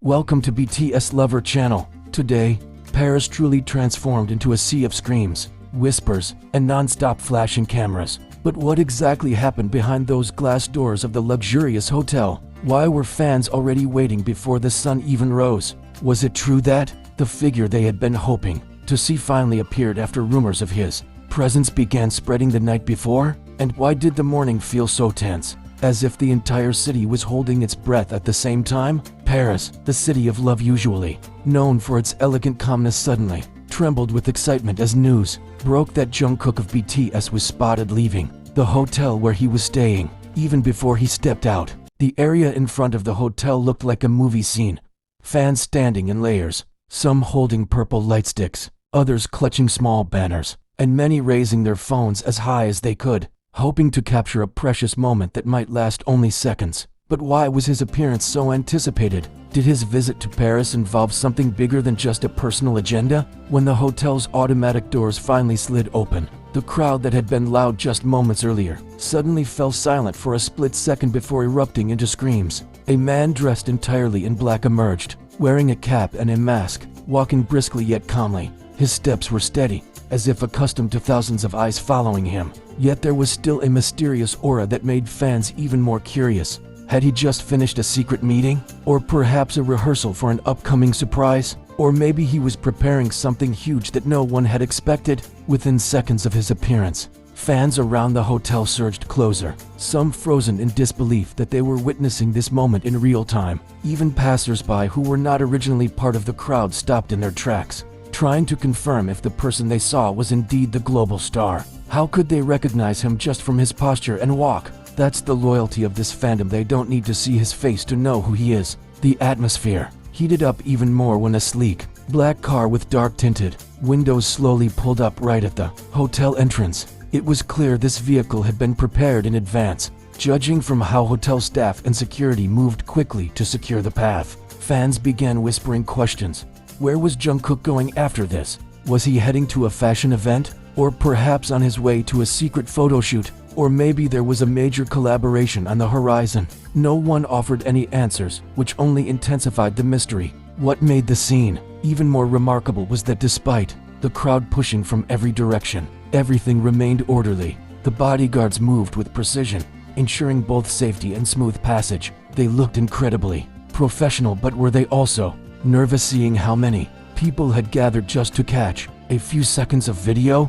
Welcome to BTS Lover Channel. Today, Paris truly transformed into a sea of screams, whispers, and non-stop flashing cameras. But what exactly happened behind those glass doors of the luxurious hotel? Why were fans already waiting before the sun even rose? Was it true that the figure they had been hoping to see finally appeared after rumors of his presence began spreading the night before? And why did the morning feel so tense, as if the entire city was holding its breath at the same time? Paris, the city of love usually known for its elegant calmness, suddenly trembled with excitement as news broke that Jungkook of BTS was spotted leaving the hotel where he was staying. Even before he stepped out, the area in front of the hotel looked like a movie scene. Fans standing in layers, some holding purple light sticks, others clutching small banners, and many raising their phones as high as they could, hoping to capture a precious moment that might last only seconds. But why was his appearance so anticipated? Did his visit to Paris involve something bigger than just a personal agenda? When the hotel's automatic doors finally slid open, the crowd that had been loud just moments earlier suddenly fell silent for a split second before erupting into screams. A man dressed entirely in black emerged, wearing a cap and a mask, walking briskly yet calmly. His steps were steady, as if accustomed to thousands of eyes following him. Yet there was still a mysterious aura that made fans even more curious. Had he just finished a secret meeting? Or perhaps a rehearsal for an upcoming surprise? Or maybe he was preparing something huge that no one had expected? Within seconds of his appearance, fans around the hotel surged closer, some frozen in disbelief that they were witnessing this moment in real time. Even passers-by who were not originally part of the crowd stopped in their tracks, trying to confirm if the person they saw was indeed the global star. How could they recognize him just from his posture and walk? That's the loyalty of this fandom. They don't need to see his face to know who he is. The atmosphere heated up even more when a sleek, black car with dark-tinted windows slowly pulled up right at the hotel entrance. It was clear this vehicle had been prepared in advance, judging from how hotel staff and security moved quickly to secure the path. Fans began whispering questions. Where was Jungkook going after this? Was he heading to a fashion event? Or perhaps on his way to a secret photo shoot? Or maybe there was a major collaboration on the horizon. No one offered any answers, which only intensified the mystery. What made the scene even more remarkable was that despite the crowd pushing from every direction, everything remained orderly. The bodyguards moved with precision, ensuring both safety and smooth passage. They looked incredibly professional, but were they also nervous, seeing how many people had gathered just to catch a few seconds of video?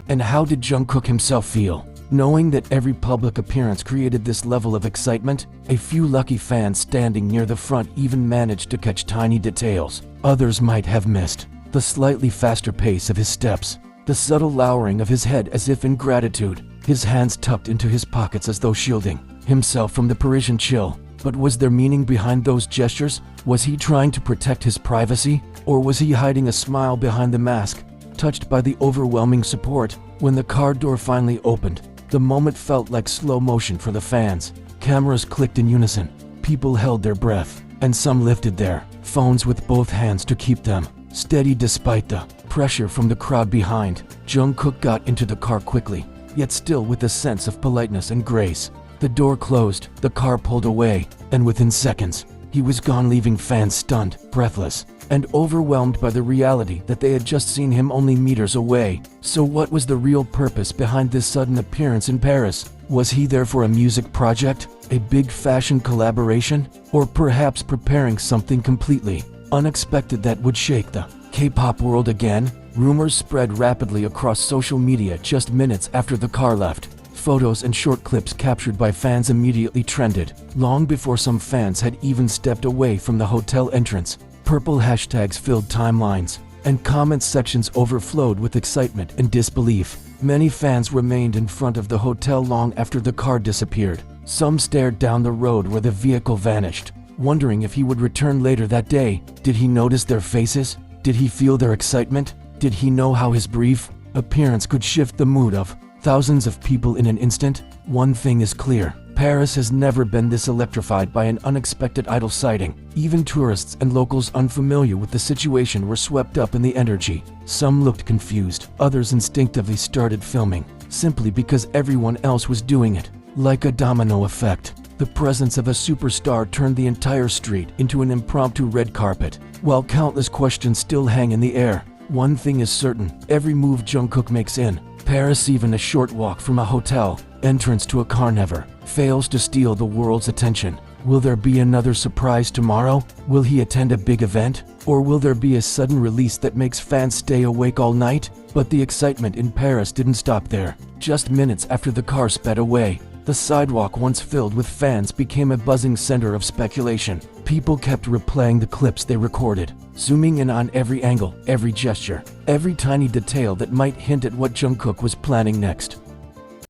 And how did Jungkook himself feel, knowing that every public appearance created this level of excitement? A few lucky fans standing near the front even managed to catch tiny details. Others might have missed the slightly faster pace of his steps, the subtle lowering of his head as if in gratitude, his hands tucked into his pockets as though shielding himself from the Parisian chill. But was there meaning behind those gestures? Was he trying to protect his privacy? Or was he hiding a smile behind the mask? Touched by the overwhelming support, when the car door finally opened, the moment felt like slow motion for the fans. Cameras clicked in unison, people held their breath, and some lifted their phones with both hands to keep them steady despite the pressure from the crowd behind. Jungkook got into the car quickly, yet still with a sense of politeness and grace. The door closed, the car pulled away, and within seconds, he was gone, leaving fans stunned, breathless, and overwhelmed by the reality that they had just seen him only meters away. So what was the real purpose behind this sudden appearance in Paris? Was he there for a music project, a big fashion collaboration, or perhaps preparing something completely unexpected that would shake the K-pop world again? Rumors spread rapidly across social media just minutes after the car left. Photos and short clips captured by fans immediately trended, long before some fans had even stepped away from the hotel entrance. Purple hashtags filled timelines, and comment sections overflowed with excitement and disbelief. Many fans remained in front of the hotel long after the car disappeared. Some stared down the road where the vehicle vanished, wondering if he would return later that day. Did he notice their faces? Did he feel their excitement? Did he know how his brief appearance could shift the mood of thousands of people in an instant? One thing is clear. Paris has never been this electrified by an unexpected idol sighting. Even tourists and locals unfamiliar with the situation were swept up in the energy. Some looked confused, others instinctively started filming, simply because everyone else was doing it. Like a domino effect, The presence of a superstar turned the entire street into an impromptu red carpet. While countless questions still hang in the air, one thing is certain: every move Jungkook makes in Paris, even a short walk from a hotel entrance to a car, never fails to steal the world's attention. Will there be another surprise tomorrow? Will he attend a big event? Or will there be a sudden release that makes fans stay awake all night? But the excitement in Paris didn't stop there. Just minutes after the car sped away, the sidewalk, once filled with fans, became a buzzing center of speculation. People kept replaying the clips they recorded, zooming in on every angle, every gesture, every tiny detail that might hint at what Jungkook was planning next.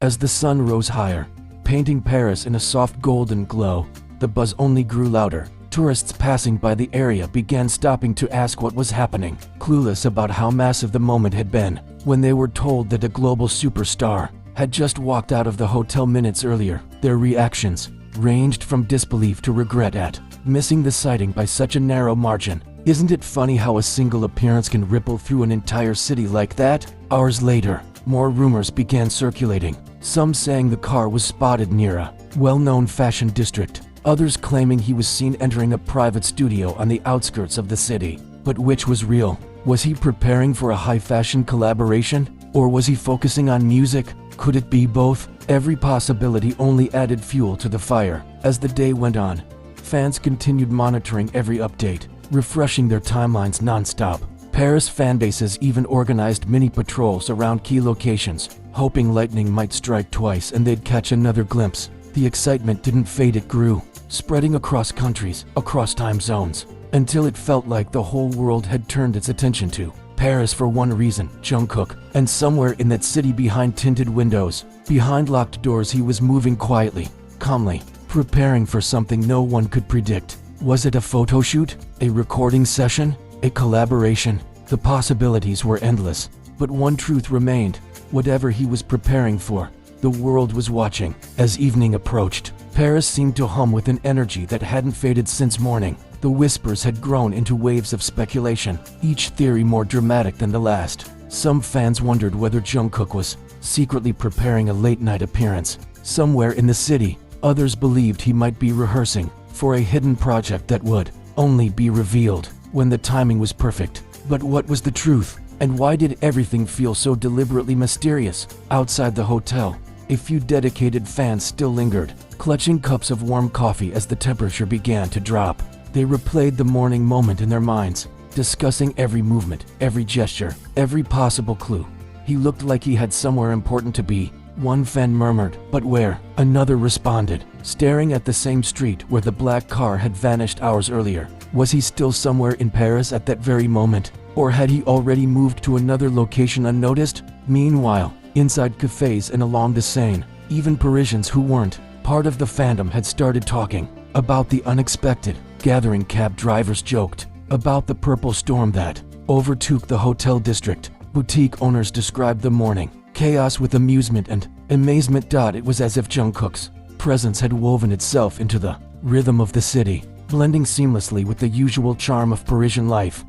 As the sun rose higher, painting Paris in a soft golden glow, the buzz only grew louder. Tourists passing by the area began stopping to ask what was happening, clueless about how massive the moment had been. When they were told that a global superstar had just walked out of the hotel minutes earlier, their reactions ranged from disbelief to regret at missing the sighting by such a narrow margin. Isn't it funny how a single appearance can ripple through an entire city like that? Hours later, more rumors began circulating, some saying the car was spotted near a well-known fashion district, others claiming he was seen entering a private studio on the outskirts of the city. But which was real? Was he preparing for a high-fashion collaboration? Or was he focusing on music? Could it be both? Every possibility only added fuel to the fire. As the day went on, fans continued monitoring every update, refreshing their timelines non-stop. Paris fanbases even organized mini patrols around key locations, hoping lightning might strike twice and they'd catch another glimpse. The excitement didn't fade, it grew, spreading across countries, across time zones, until it felt like the whole world had turned its attention to Paris for one reason: Jungkook. And somewhere in that city, behind tinted windows, behind locked doors, he was moving quietly, calmly, preparing for something no one could predict. Was it a photo shoot? A recording session? A collaboration? The possibilities were endless. But one truth remained: whatever he was preparing for, the world was watching. As evening approached, Paris seemed to hum with an energy that hadn't faded since morning. The whispers had grown into waves of speculation, each theory more dramatic than the last. Some fans wondered whether Jungkook was secretly preparing a late-night appearance somewhere in the city. Others believed he might be rehearsing for a hidden project that would only be revealed when the timing was perfect. But what was the truth? And why did everything feel so deliberately mysterious? Outside the hotel, a few dedicated fans still lingered, clutching cups of warm coffee as the temperature began to drop. They replayed the morning moment in their minds, discussing every movement, every gesture, every possible clue. He looked like he had somewhere important to be. One fan murmured, "But where?" Another responded, staring at the same street where the black car had vanished hours earlier. Was he still somewhere in Paris at that very moment? Or had he already moved to another location unnoticed? Meanwhile, inside cafes and along the Seine, even Parisians who weren't part of the fandom had started talking about the unexpected. Gathering cab drivers joked about the purple storm that overtook the hotel district. Boutique owners described the morning chaos with amusement and amazement. It was as if Jungkook's presence had woven itself into the rhythm of the city, blending seamlessly with the usual charm of Parisian life.